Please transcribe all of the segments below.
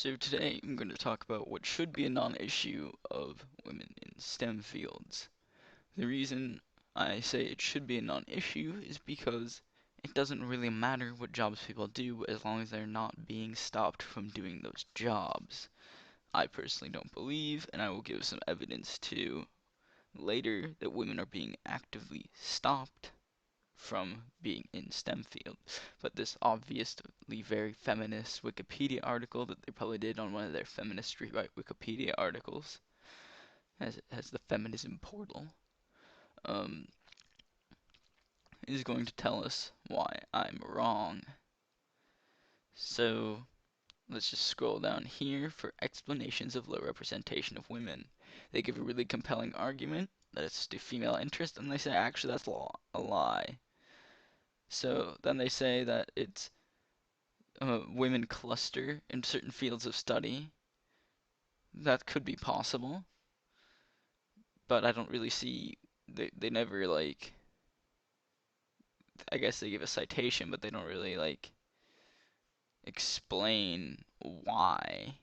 So today I'm going to talk about what should be a non-issue of women in STEM fields. The reason I say it should be a non-issue is because it doesn't really matter what jobs people do as long as they're not being stopped from doing those jobs. I personally don't believe, and I will give some evidence to later, that women are being actively stopped from being in STEM fields. But this obviously very feminist Wikipedia article that they probably did on one of their feminist rewrite Wikipedia articles, as it has the feminism portal, um, is going to tell us why I'm wrong. So let's just scroll down here for explanations of low representation of women. They give a really compelling argument that it's to female interest, and they say actually that's a lie. So then they say that it's women cluster in certain fields of study. That could be possible, but I don't really see. They never like. I guess they give a citation, but they don't really like explain why.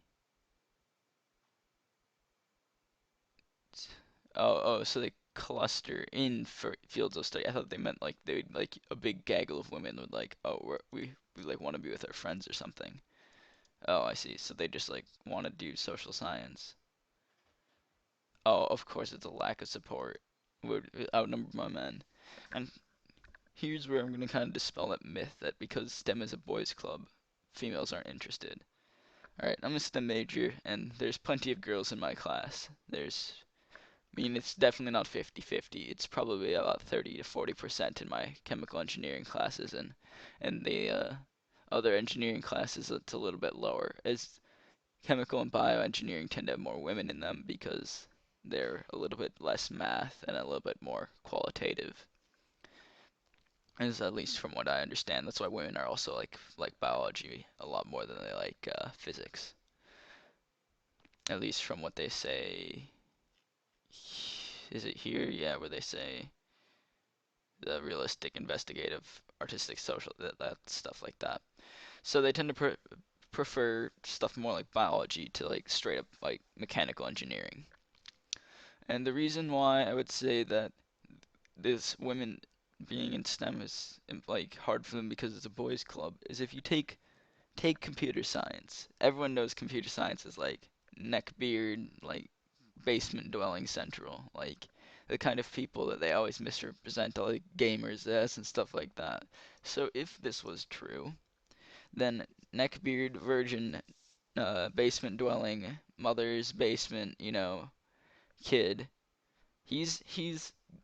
So they cluster in for fields of study. I thought they meant like they'd like a big gaggle of women would like, oh, we like want to be with our friends or something. Oh, I see. So they just like want to do social science. Oh, of course, it's a lack of support. Would outnumber my men. And here's where I'm going to kind of dispel that myth that because STEM is a boys' club, females aren't interested. Alright, I'm a STEM major, and there's plenty of girls in my class. It's definitely not 50-50. It's probably about 30 to 40% in my chemical engineering classes, and the other engineering classes, it's a little bit lower, as chemical and bioengineering tend to have more women in them because they're a little bit less math and a little bit more qualitative. Is at least from what I understand. That's why women are also like biology a lot more than they like physics. At least from what they say. Is it here? Yeah, where they say the realistic, investigative, artistic, social, that stuff like that. So they tend to prefer stuff more like biology to like straight up like mechanical engineering. And the reason why I would say that this women being in STEM is like hard for them because it's a boys' club is if you take computer science. Everyone knows computer science is like neckbeard, like basement dwelling central, like the kind of people that they always misrepresent, like gamers as and stuff like that. So if this was true, then neckbeard, virgin, basement dwelling, mother's basement, kid, he's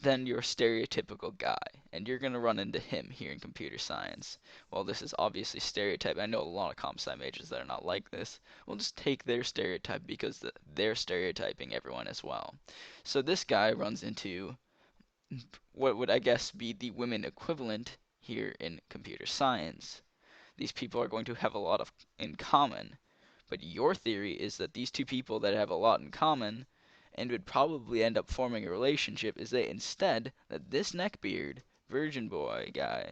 then your stereotypical guy, and you're gonna run into him here in computer science. Well, this is obviously stereotype. I know a lot of comp sci majors that are not like this. We'll just take their stereotype because they're stereotyping everyone as well. So this guy runs into what would I guess be the women equivalent here in computer science. These people are going to have a lot of in common, but your theory is that these two people that have a lot in common and would probably end up forming a relationship is that instead that this neckbeard virgin boy guy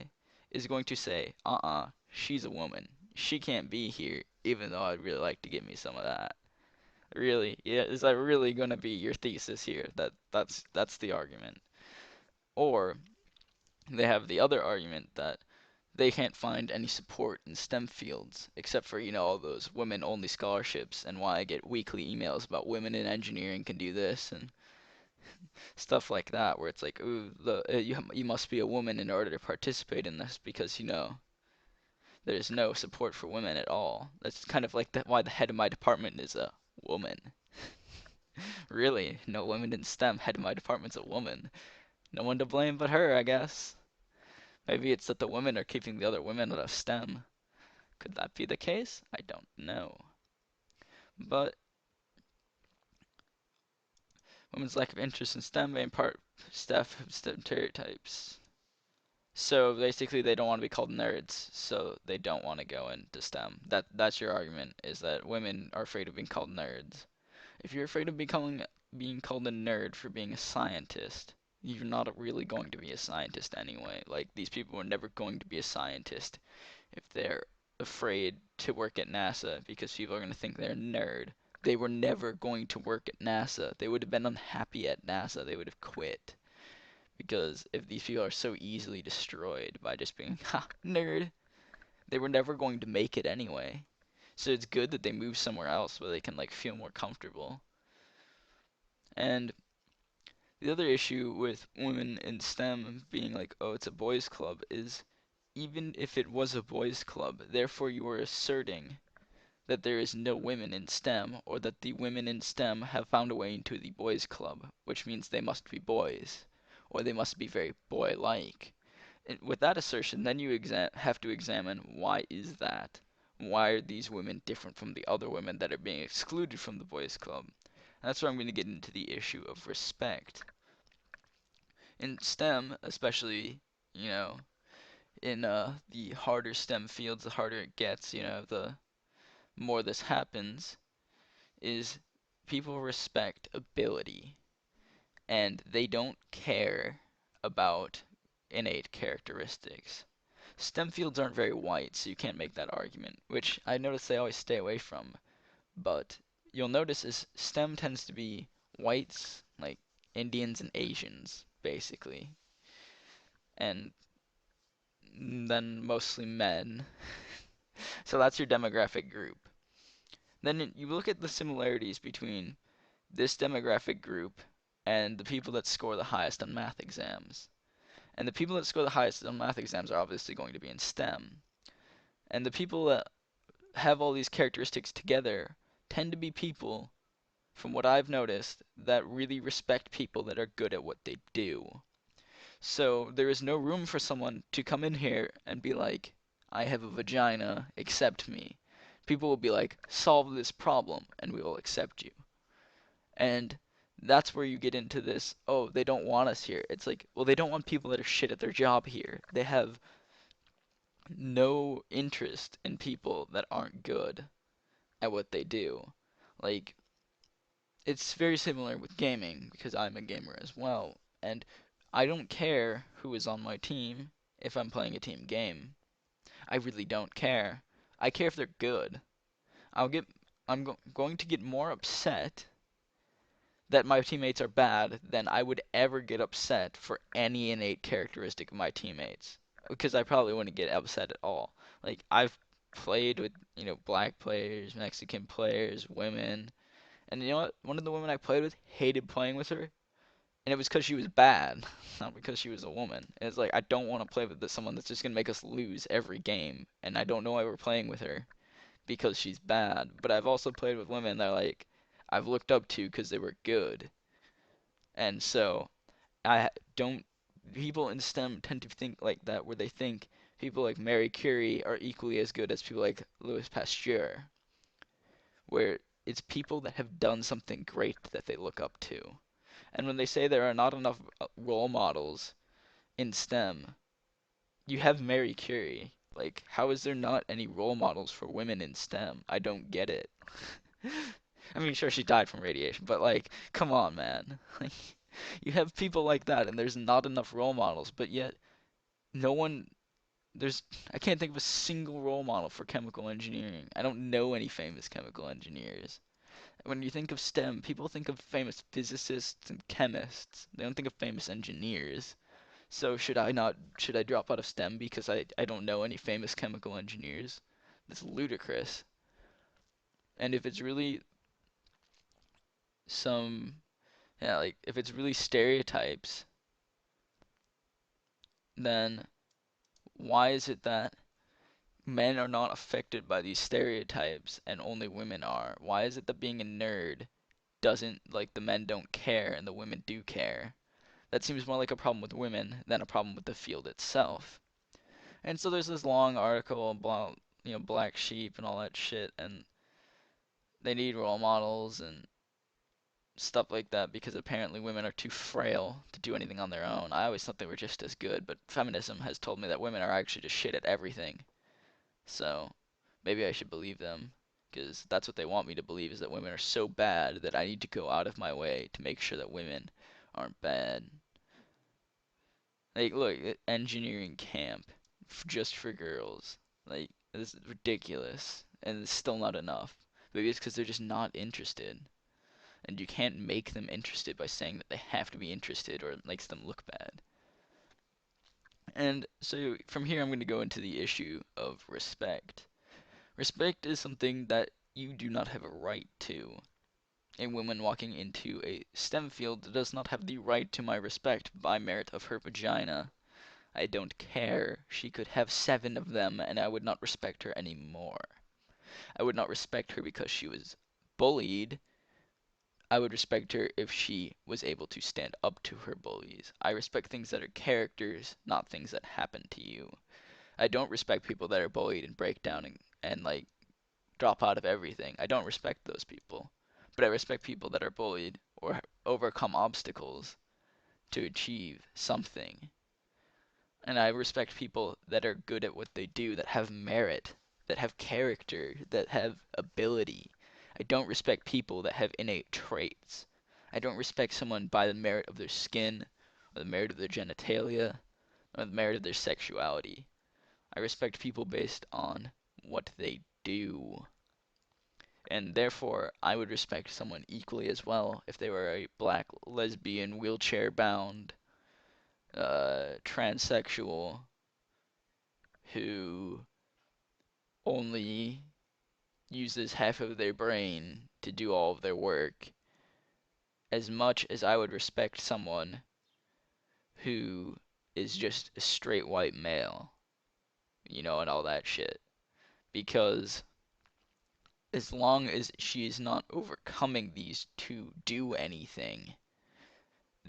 is going to say, she's a woman. She can't be here, even though I'd really like to give me some of that. Really? Yeah, is that really gonna be your thesis here? That's the argument. Or they have the other argument that they can't find any support in STEM fields, except for, all those women only scholarships, and why I get weekly emails about women in engineering can do this and stuff like that, where it's like, ooh, you must be a woman in order to participate in this because, there's no support for women at all. That's kind of like why the head of my department is a woman. Really, no women in STEM, head of my department's a woman. No one to blame but her, I guess. Maybe it's that the women are keeping the other women out of STEM. Could that be the case? I don't know. But women's lack of interest in STEM may in part staff stereotypes. So basically, they don't want to be called nerds, so they don't want to go into STEM. That's your argument, is that women are afraid of being called nerds. If you're afraid of becoming being called a nerd for being a scientist, you're not really going to be a scientist anyway. Like these people are never going to be a scientist if they're afraid to work at NASA because people are going to think they're a nerd. They were never going to work at NASA. They would have been unhappy at NASA. They would have quit. Because if these people are so easily destroyed by just being, ha, nerd, they were never going to make it anyway. So it's good that they move somewhere else where they can like feel more comfortable. And the other issue with women in STEM being like, oh, it's a boys' club is even if it was a boys' club, therefore you are asserting that there is no women in STEM or that the women in STEM have found a way into the boys' club, which means they must be boys or they must be very boy-like. And with that assertion, then you have to examine why is that? Why are these women different from the other women that are being excluded from the boys' club? And that's where I'm going to get into the issue of respect. In STEM, especially, you know, in the harder STEM fields, the harder it gets, the more this happens, is people respect ability and they don't care about innate characteristics. STEM fields aren't very white, so you can't make that argument, which I notice they always stay away from. But you'll notice is STEM tends to be whites, like Indians and Asians, basically, and then mostly men. So that's your demographic group. Then you look at the similarities between this demographic group and the people that score the highest on math exams. And the people that score the highest on math exams are obviously going to be in STEM. And the people that have all these characteristics together tend to be people, from what I've noticed, that really respect people that are good at what they do. So there is no room for someone to come in here and be like, I have a vagina, accept me. People will be like, solve this problem and we will accept you. And that's where you get into this, oh, they don't want us here. It's like, well, they don't want people that are shit at their job here. They have no interest in people that aren't good at what they do. Like, it's very similar with gaming because I'm a gamer as well. And I don't care who is on my team if I'm playing a team game. I really don't care. I care if they're good. I'll get going to get more upset that my teammates are bad than I would ever get upset for any innate characteristic of my teammates. Because I probably wouldn't get upset at all. Like I've played with, black players, Mexican players, women, and you know what? One of the women I played with hated playing with her, and it was because she was bad, not because she was a woman. And it's like I don't want to play with someone that's just gonna make us lose every game, and I don't know why we're playing with her because she's bad. But I've also played with women that like I've looked up to because they were good, and so I don't. People in STEM tend to think like that, where they think people like Marie Curie are equally as good as people like Louis Pasteur, where it's people that have done something great that they look up to. And when they say there are not enough role models in STEM, you have Marie Curie. Like, how is there not any role models for women in STEM? I don't get it. I mean, sure, she died from radiation, but like, come on, man. Like, you have people like that, and there's not enough role models, but yet no one. There's I can't think of a single role model for chemical engineering. I don't know any famous chemical engineers. When you think of STEM, people think of famous physicists and chemists. They don't think of famous engineers. So should I drop out of STEM because I don't know any famous chemical engineers? That's ludicrous. And if it's really some yeah, like if it's really stereotypes, then why is it that men are not affected by these stereotypes and only women are? Why is it that being a nerd doesn't like the men don't care and the women do care? That seems more like a problem with women than a problem with the field itself. And so there's this long article about, black sheep and all that shit, and they need role models and stuff like that because apparently women are too frail to do anything on their own. I always thought they were just as good, but feminism has told me that women are actually just shit at everything. So maybe I should believe them because that's what they want me to believe is that women are so bad that I need to go out of my way to make sure that women aren't bad. Like, look, engineering camp just for girls. Like, It's ridiculous, and it's still not enough. Maybe it's because they're just not interested, and you can't make them interested by saying that they have to be interested or it makes them look bad. And so from here, I'm going to go into the issue of respect. Respect is something that you do not have a right to. A woman walking into a STEM field does not have the right to my respect by merit of her vagina. I don't care. She could have 7 of them, and I would not respect her anymore. I would not respect her because she was bullied. I would respect her if she was able to stand up to her bullies. I respect things that are characters, not things that happen to you. I don't respect people that are bullied and break down and like drop out of everything. I don't respect those people. But I respect people that are bullied or overcome obstacles to achieve something. And I respect people that are good at what they do, that have merit, that have character, that have ability. I don't respect people that have innate traits. I don't respect someone by the merit of their skin, or the merit of their genitalia, or the merit of their sexuality. I respect people based on what they do. And therefore, I would respect someone equally as well if they were a black lesbian, wheelchair bound, transsexual who only uses half of their brain to do all of their work, as much as I would respect someone who is just a straight white male, and all that shit. Because as long as she is not overcoming these to do anything,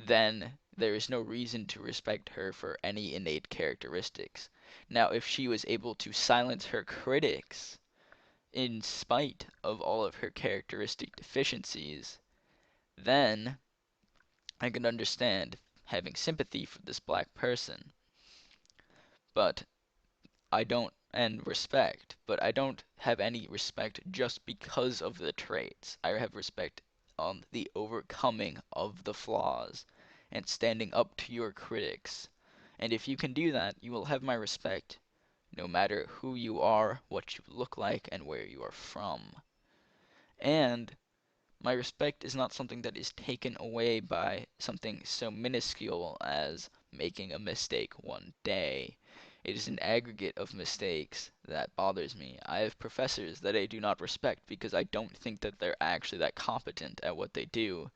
then there is no reason to respect her for any innate characteristics. Now, if she was able to silence her critics in spite of all of her characteristic deficiencies, then I can understand having sympathy for this black person. But I don't, and respect, but I don't have any respect just because of the traits. I have respect on the overcoming of the flaws and standing up to your critics. And if you can do that, you will have my respect, no matter who you are, what you look like, and where you are from. And my respect is not something that is taken away by something so minuscule as making a mistake one day. It is an aggregate of mistakes that bothers me. I have professors that I do not respect because I don't think that they're actually that competent at what they do.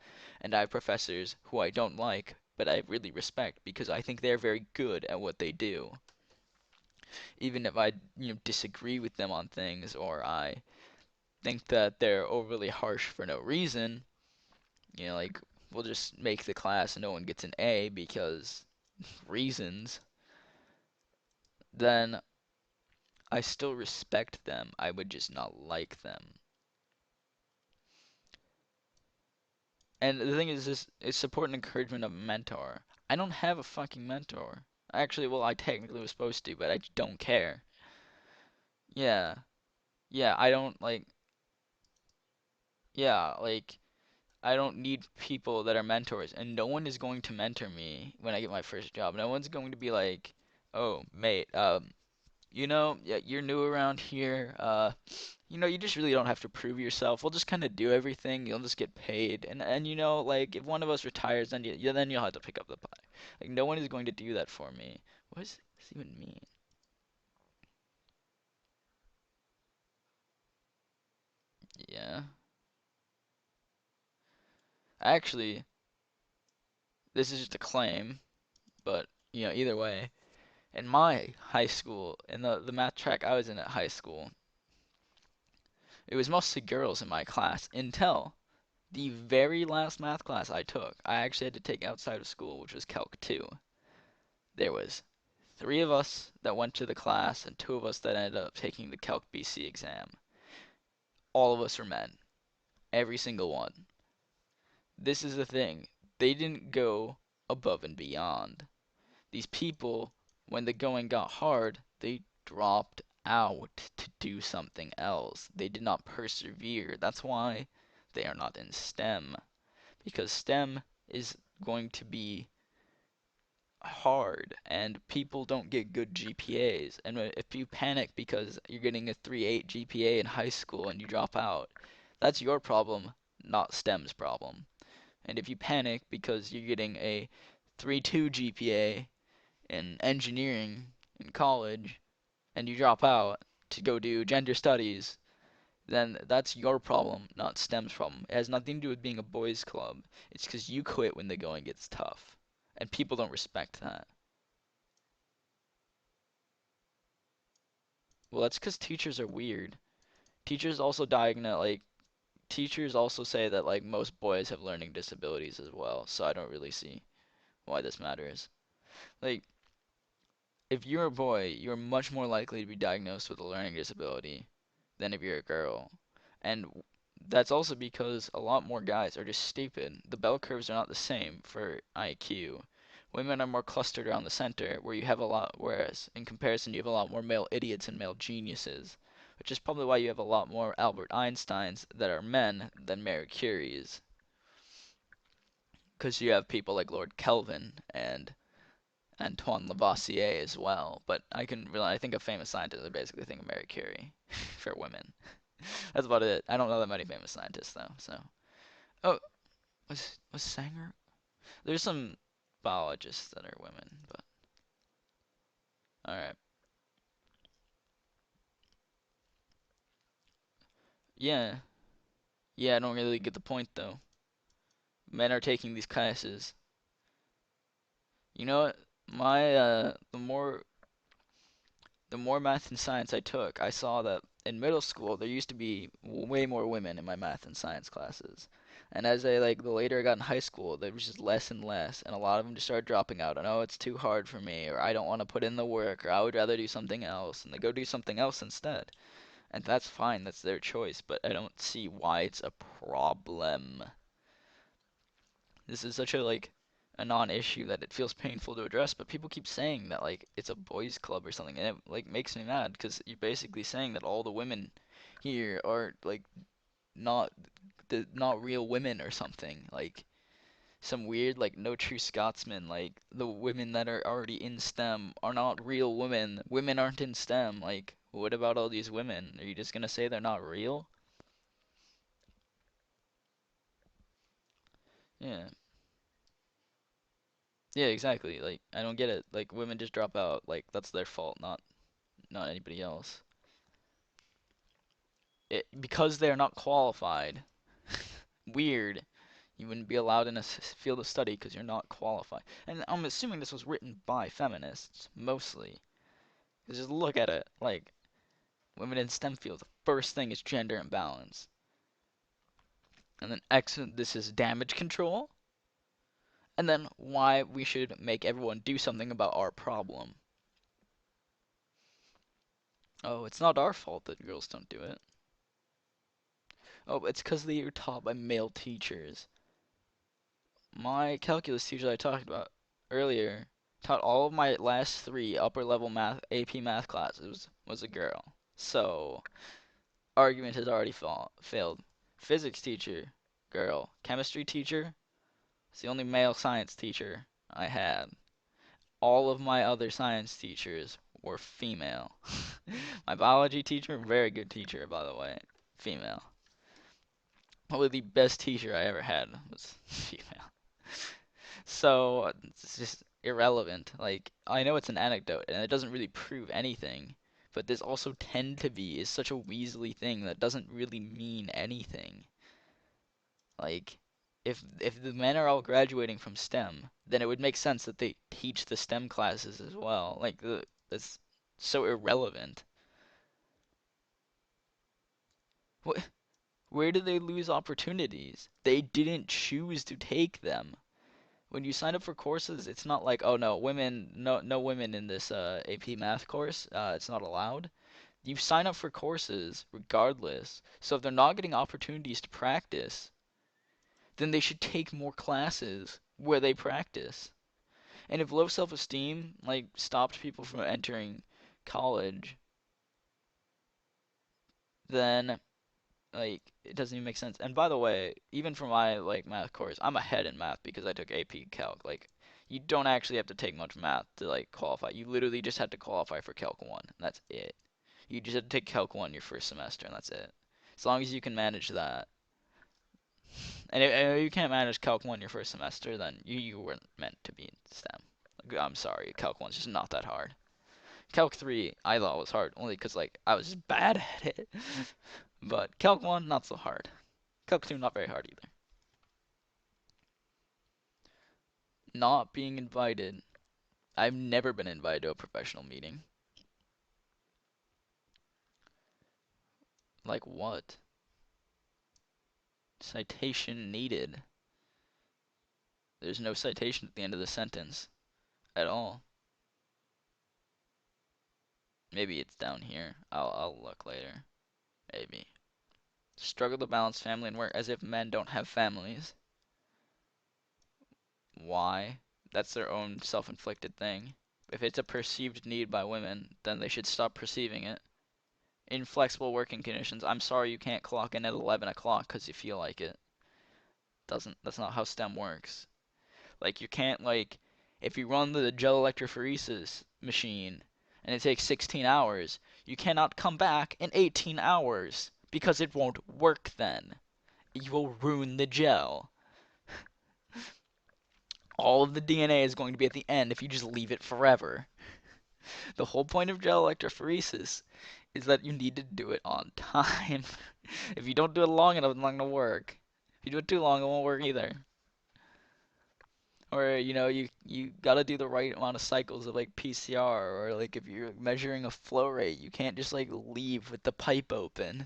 And I have professors who I don't like, but I really respect because I think they're very good at what they do. Even if I, disagree with them on things or I think that they're overly harsh for no reason, like we'll just make the class and no one gets an A because reasons, then I still respect them. I would just not like them. And the thing is, this is support and encouragement of a mentor. I don't have a fucking mentor. Actually, well, I technically was supposed to, but I don't care. Yeah, yeah, I don't like, yeah, like, I don't need people that are mentors, and no one is going to mentor me when I get my first job. No one's going to be like, oh, mate, yeah, you're new around here. You just really don't have to prove yourself. We'll just kind of do everything. You'll just get paid, and like if one of us retires, then then you'll have to pick up the pie. Like no one is going to do that for me. What does this even mean? Yeah, actually, this is just a claim, but either way, in my high school, in the math track I was in at high school, it was mostly girls in my class until the very last math class I took, I actually had to take outside of school, which was Calc 2. There was 3 of us that went to the class and 2 of us that ended up taking the Calc BC exam. All of us were men. Every single one. This is the thing. They didn't go above and beyond. These people, when the going got hard, they dropped out to do something else. They did not persevere. That's why they are not in STEM. Because STEM is going to be hard and people don't get good GPAs. And if you panic because you're getting a 3.8 GPA in high school and you drop out, that's your problem, not STEM's problem. And if you panic because you're getting a 3.2 GPA in engineering in college and you drop out to go do gender studies, then that's your problem, not STEM's problem. It has nothing to do with being a boys' club. It's because you quit when the going gets tough. And people don't respect that. Well, that's because teachers are weird. Teachers also teachers also say that like most boys have learning disabilities as well, so I don't really see why this matters. Like, if you're a boy, you're much more likely to be diagnosed with a learning disability than if you're a girl. And that's also because a lot more guys are just stupid. The bell curves are not the same for IQ. Women are more clustered around the center, where you have a lot, whereas in comparison, you have a lot more male idiots and male geniuses, which is probably why you have a lot more Albert Einsteins that are men than Marie Curies, because you have people like Lord Kelvin and Antoine Lavoisier as well. But I think of famous scientists, I basically think of Marie Curie for women. That's about it. I don't know that many famous scientists though. So, oh, was Sanger? There's some biologists that are women, but all right. Yeah, yeah. I don't really get the point though. Men are taking these classes. You know what? My the more math and science I took, I saw that in middle school there used to be way more women in my math and science classes. And as the later I got in high school, there was just less and less, and a lot of them just started dropping out. And oh, it's too hard for me, or I don't want to put in the work, or I would rather do something else, and they go do something else instead. And that's fine, that's their choice, but I don't see why it's a problem. This is such a non-issue that it feels painful to address, but people keep saying that like it's a boys' club or something, and it like makes me mad because you're basically saying that all the women here are like not not real women or something. Like some weird like no true Scotsman, like the women that are already in STEM are not real women. Women aren't in STEM. Like what about all these women? Are you just gonna say they're not real? Yeah. Yeah, exactly. Like I don't get it. Like women just drop out. Like that's their fault, not anybody else. Because they're not qualified. Weird. You wouldn't be allowed in a field of study because you're not qualified. And I'm assuming this was written by feminists mostly. 'Cause just look at it. Like women in STEM fields, the first thing is gender imbalance, and then X. This is damage control, and then why we should make everyone do something about our problem. Oh, it's not our fault that girls don't do it. Oh, it's because they are taught by male teachers. My calculus teacher that I talked about earlier taught all of my last three upper level math AP math classes was a girl. So argument has already failed. Physics teacher, girl. Chemistry teacher, it's the only male science teacher I had. All of my other science teachers were female. My biology teacher, very good teacher by the way, female. Probably the best teacher I ever had was female. So it's just irrelevant. Like I know it's an anecdote and it doesn't really prove anything, but this also tend to be is such a Weasley thing that doesn't really mean anything. Like if the men are all graduating from STEM, then it would make sense that they teach the STEM classes as well. That's so irrelevant. Wh- Where do they lose opportunities? They didn't choose to take them. When you sign up for courses, it's not like, oh no, no women in this AP math course, it's not allowed. You sign up for courses regardless. So if they're not getting opportunities to practice, then they should take more classes where they practice. And if low self-esteem like stopped people from entering college, then like it doesn't even make sense. And by the way, even for my like math course, I'm ahead in math because I took AP Calc. Like You don't actually have to take much math to like qualify. You literally just have to qualify for Calc 1, and that's it. You just have to take Calc 1 your first semester, and that's it. As long as you can manage that. And if you can't manage Calc 1 your first semester, then you weren't meant to be in STEM. Like, I'm sorry, Calc 1's just not that hard. Calc 3 I thought was hard, only because like I was just bad at it. But Calc 1, not so hard. Calc 2, not very hard either. Not being invited. I've never been invited to a professional meeting. Like what? Citation needed. There's no citation at the end of the sentence at all. Maybe it's down here. I'll look later. Maybe. Struggle to balance family and work as if men don't have families. Why? That's their own self-inflicted thing. If it's a perceived need by women, then they should stop perceiving it. Inflexible working conditions. I'm sorry you can't clock in at 11 o'clock because you feel like it. That's not how STEM works. Like you can't like if you run the gel electrophoresis machine and it takes 16 hours, you cannot come back in 18 hours because it won't work then. You will ruin the gel. All of the DNA is going to be at the end if you just leave it forever. The whole point of gel electrophoresis is that you need to do it on time. If you don't do it long enough, it's not going to work. If you do it too long, it won't work either. Or you gotta do the right amount of cycles of like PCR, or like if you're measuring a flow rate, you can't just like leave with the pipe open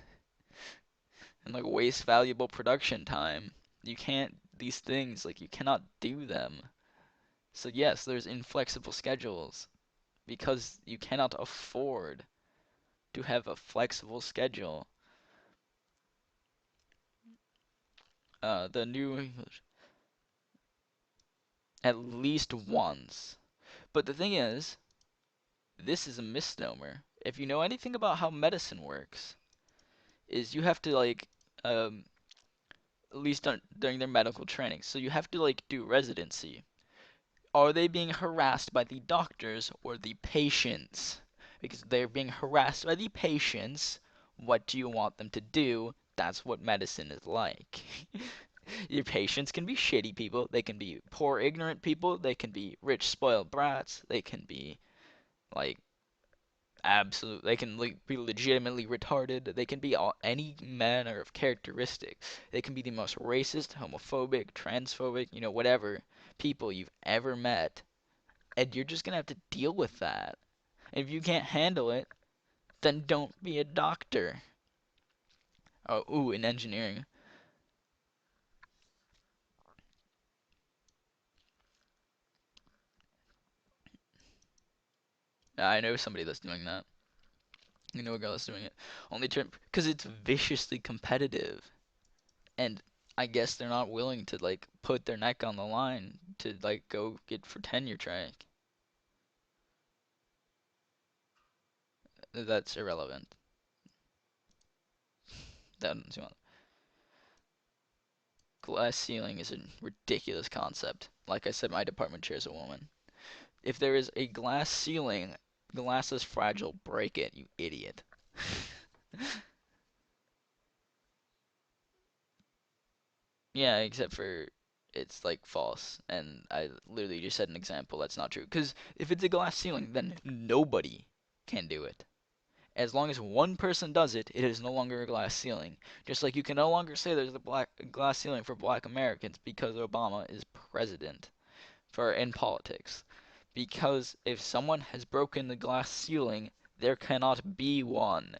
and like waste valuable production time. You can't these things like you cannot do them. So yes, there's inflexible schedules because you cannot afford to have a flexible schedule. The new English at least once. But the thing is, this is a misnomer. If you know anything about how medicine works, is you have to like um at least during their medical training. So you have to like do residency. Are they being harassed by the doctors or the patients? Because they're being harassed by the patients, what do you want them to do? That's what medicine is like. Your patients can be shitty people, they can be poor ignorant people, they can be rich spoiled brats, they can be like absolute they can be legitimately retarded, they can be any manner of characteristic, they can be the most racist, homophobic, transphobic, whatever people you've ever met, and you're just gonna have to deal with that. And if you can't handle it, then don't be a doctor. Oh, ooh, in engineering. I know somebody that's doing that. You know a girl that's doing it. Only turn because it's viciously competitive, and I guess they're not willing to like put their neck on the line to like go get for tenure track. That's irrelevant. That's glass ceiling is a ridiculous concept. Like I said, my department chair is a woman. If there is a glass ceiling, glass is fragile. Break it, you idiot. Yeah, except for it's like false, and I literally just said an example that's not true. Because if it's a glass ceiling, then nobody can do it. As long as one person does it, it is no longer a glass ceiling. Just like you can no longer say there's a black glass ceiling for black Americans because Obama is president for in politics. Because if someone has broken the glass ceiling, there cannot be one.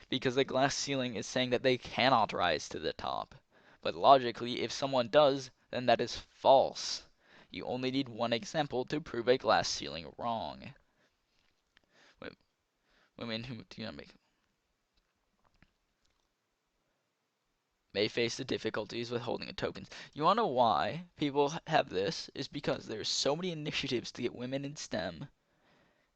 Because the glass ceiling is saying that they cannot rise to the top. But logically, if someone does, then that is false. You only need one example to prove a glass ceiling wrong. Women who do not make may face the difficulties with holding a token. You wanna know why people have this? Is because there's so many initiatives to get women in STEM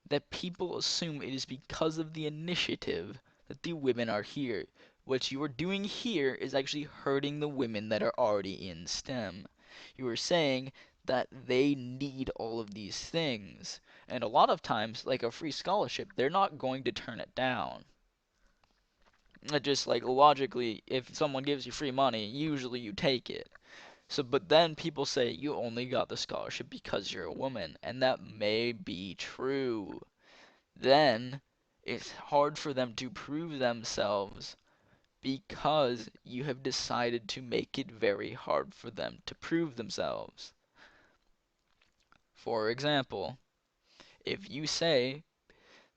that people assume it is because of the initiative that the women are here. What you are doing here is actually hurting the women that are already in STEM. You are saying that they need all of these things. And a lot of times, like a free scholarship, they're not going to turn it down. Just like logically, if someone gives you free money, usually you take it. So, but then people say you only got the scholarship because you're a woman, and that may be true. Then it's hard for them to prove themselves because you have decided to make it very hard for them to prove themselves. For example, if you say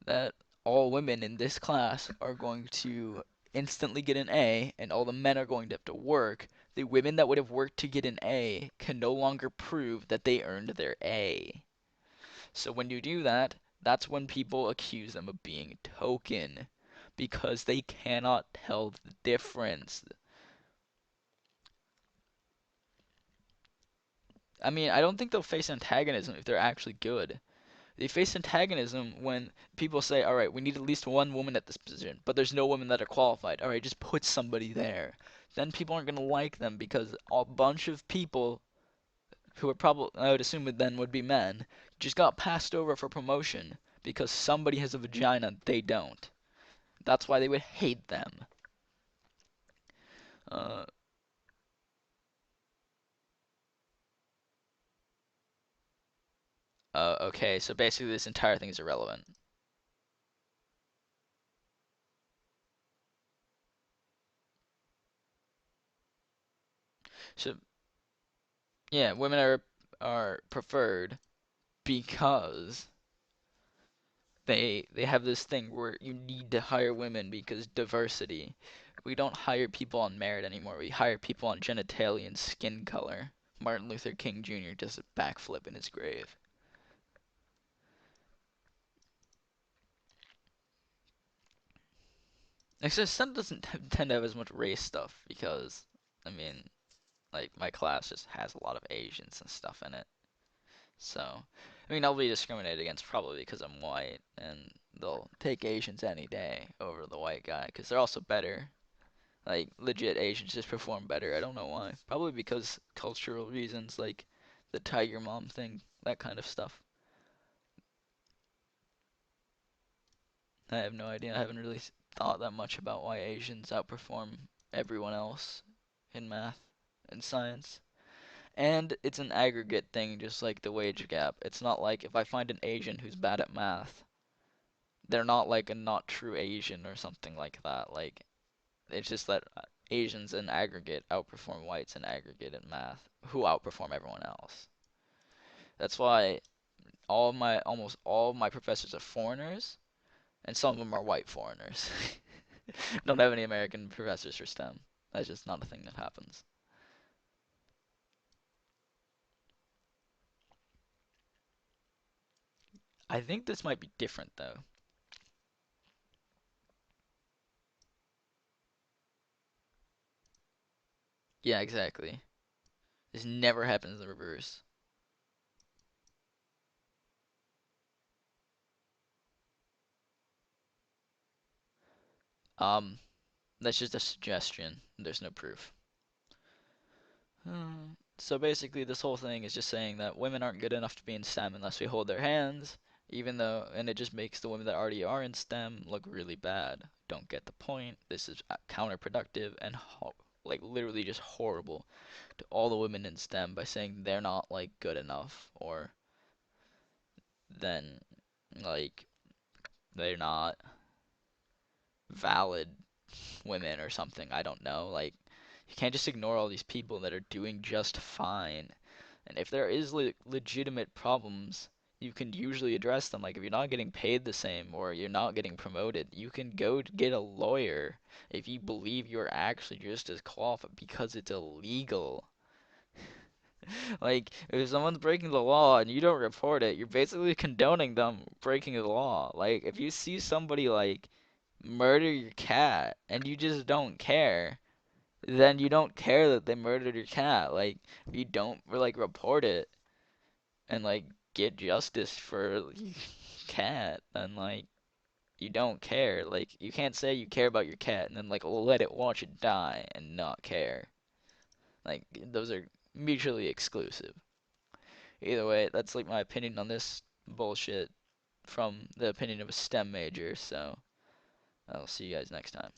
that all women in this class are going to instantly get an A and all the men are going to have to work, the women that would have worked to get an A can no longer prove that they earned their A. So when you do that, that's when people accuse them of being token because they cannot tell the difference. I mean, I don't think they'll face antagonism if they're actually good. They face antagonism when people say, all right, we need at least one woman at this position, but there's no women that are qualified. All right, just put somebody there. Then people aren't going to like them because a bunch of people who are probably, I would assume it then would be men, just got passed over for promotion because somebody has a vagina, they don't. That's why they would hate them. Uh, okay, so basically this entire thing is irrelevant. So yeah, women are preferred because they have this thing where you need to hire women because diversity. We don't hire people on merit anymore. We hire people on genitalia and skin color. Martin Luther King Jr. does a backflip in his grave. Except Sun doesn't tend to have as much race stuff because, I mean, like my class just has a lot of Asians and stuff in it. So, I mean, I'll be discriminated against probably because I'm white, and they'll take Asians any day over the white guy because they're also better. Like legit Asians just perform better. I don't know why. Probably because cultural reasons, like the Tiger Mom thing, that kind of stuff. I have no idea. I haven't really thought that much about why Asians outperform everyone else in math and science. And it's an aggregate thing, just like the wage gap. It's not like if I find an Asian who's bad at math, they're not like a not true Asian or something like that. Like it's just that Asians in aggregate outperform whites in aggregate in math, who outperform everyone else. That's why almost all of my professors are foreigners, and some of them are white foreigners. Don't have any American professors for STEM. That's just not a thing that happens. I think this might be different though. Yeah, exactly. This never happens in reverse. Um, that's just a suggestion. There's no proof. So basically, this whole thing is just saying that women aren't good enough to be in STEM unless we hold their hands, even though, and it just makes the women that already are in STEM look really bad. Don't get the point. This is counterproductive and like literally just horrible to all the women in STEM by saying they're not like good enough or then like they're not valid women or something. I don't know. Like you can't just ignore all these people that are doing just fine. And if there is legitimate problems, you can usually address them. Like if you're not getting paid the same or you're not getting promoted, you can go to get a lawyer if you believe you're actually just as qualified because it's illegal. Like if someone's breaking the law and you don't report it, you're basically condoning them breaking the law. Like if you see somebody like murder your cat and you just don't care, then you don't care that they murdered your cat. Like if you don't like report it and like get justice for your cat, then like you don't care. Like you can't say you care about your cat and then like let it watch it die and not care. Like those are mutually exclusive. Either way, that's like my opinion on this bullshit from the opinion of a STEM major. So I'll see you guys next time.